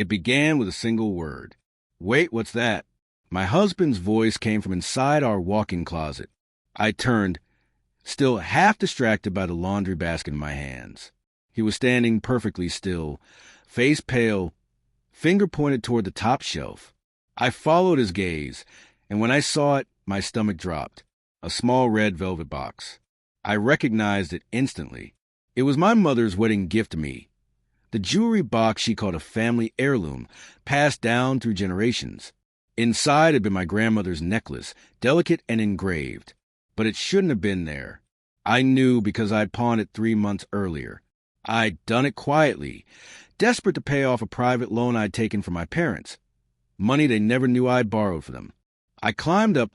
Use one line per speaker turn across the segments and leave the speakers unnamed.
It began with a single word. "Wait, what's that?" My husband's voice came from inside our walk-in closet. I turned, still half distracted by the laundry basket in my hands. He was standing perfectly still, face pale, finger pointed toward the top shelf. I followed his gaze, and when I saw it, my stomach dropped. A small red velvet box. I recognized it instantly. It was my mother's wedding gift to me. The jewelry box she called a family heirloom, passed down through generations. Inside had been my grandmother's necklace, delicate and engraved. But it shouldn't have been there. I knew because I'd pawned it 3 months earlier. I'd done it quietly, desperate to pay off a private loan I'd taken from my parents. Money they never knew I'd borrowed for them. I climbed up,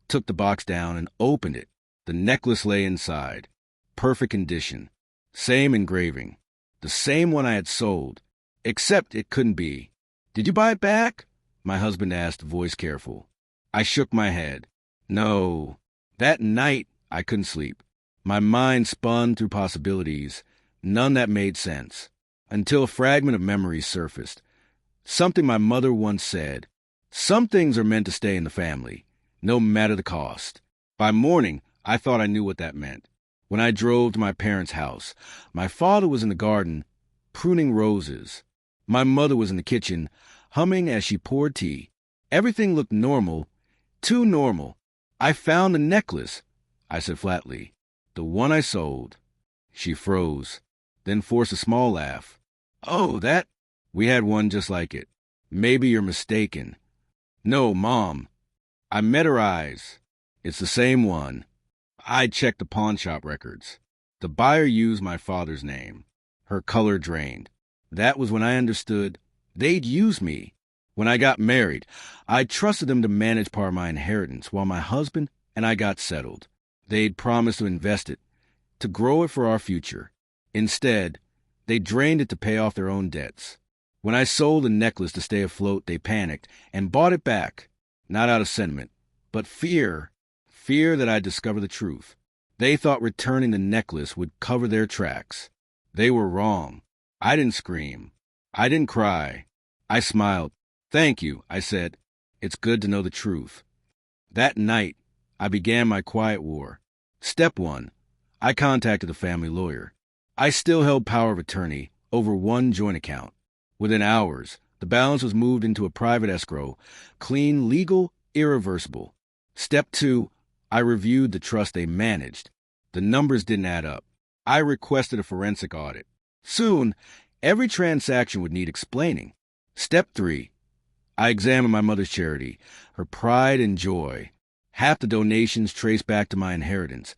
took the box down, and opened it. The necklace lay inside. Perfect condition. Same engraving. The same one I had sold. Except it couldn't be. "Did you buy it back?" my husband asked, voice careful. I shook my head. No. That night, I couldn't sleep. My mind spun through possibilities, none that made sense, until a fragment of memory surfaced. Something my mother once said. Some things are meant to stay in the family, no matter the cost. By morning, I thought I knew what that meant. When I drove to my parents' house, my father was in the garden, pruning roses. My mother was in the kitchen, humming as she poured tea. Everything looked normal, too normal. "I found the necklace," I said flatly. "The one I sold." She froze, then forced a small laugh. "Oh, that? We had one just like it. Maybe you're mistaken." "No, Mom." I met her eyes. "It's the same one." I checked the pawn shop records. The buyer used my father's name. Her color drained. That was when I understood they'd used me. When I got married, I trusted them to manage part of my inheritance while my husband and I got settled. They'd promised to invest it, to grow it for our future. Instead, they drained it to pay off their own debts. When I sold the necklace to stay afloat, they panicked and bought it back, not out of sentiment, but fear that I'd discover the truth. They thought returning the necklace would cover their tracks. They were wrong. I didn't scream. I didn't cry. I smiled. "Thank you," I said. "It's good to know the truth." That night, I began my quiet war. Step 1. I contacted the family lawyer. I still held power of attorney over one joint account. Within hours, the balance was moved into a private escrow, clean, legal, irreversible. Step 2. I reviewed the trust they managed. The numbers didn't add up. I requested a forensic audit. Soon, every transaction would need explaining. Step 3. I examined my mother's charity, her pride and joy. Half the donations traced back to my inheritance,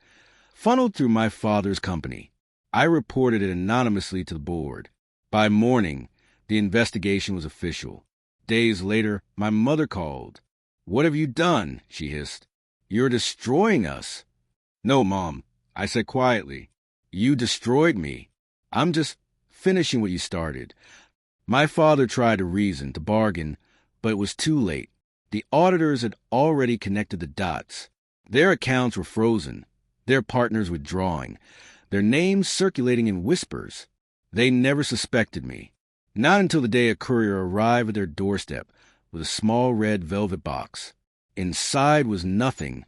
funneled through my father's company. I reported it anonymously to the board. By morning, the investigation was official. Days later, my mother called. "What have you done?" she hissed. "You're destroying us." "No, Mom," I said quietly. "You destroyed me. I'm just finishing what you started." My father tried to reason, to bargain, but it was too late. The auditors had already connected the dots. Their accounts were frozen, their partners withdrawing, their names circulating in whispers. They never suspected me. Not until the day a courier arrived at their doorstep with a small red velvet box. Inside was nothing,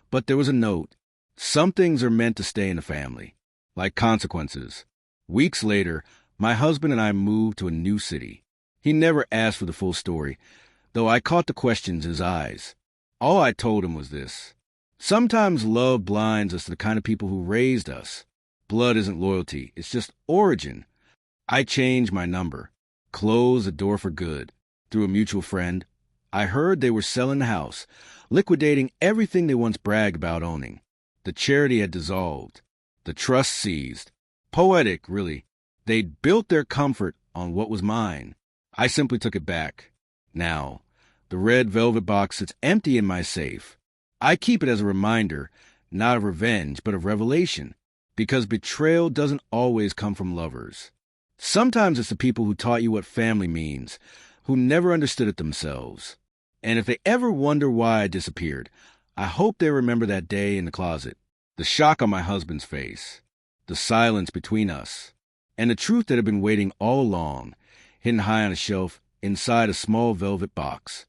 but there was a note. Some things are meant to stay in the family, like consequences. Weeks later, my husband and I moved to a new city. He never asked for the full story, though I caught the questions in his eyes. All I told him was this. Sometimes love blinds us to the kind of people who raised us. Blood isn't loyalty, it's just origin. I changed my number, closed the door for good. Through a mutual friend, I heard they were selling the house, liquidating everything they once bragged about owning. The charity had dissolved. The trust seized. Poetic, really. They'd built their comfort on what was mine. I simply took it back. Now, the red velvet box sits empty in my safe. I keep it as a reminder, not of revenge, but of revelation, because betrayal doesn't always come from lovers. Sometimes it's the people who taught you what family means, who never understood it themselves. And if they ever wonder why I disappeared, I hope they remember that day in the closet, the shock on my husband's face, the silence between us, and the truth that had been waiting all along, hidden high on a shelf inside a small velvet box.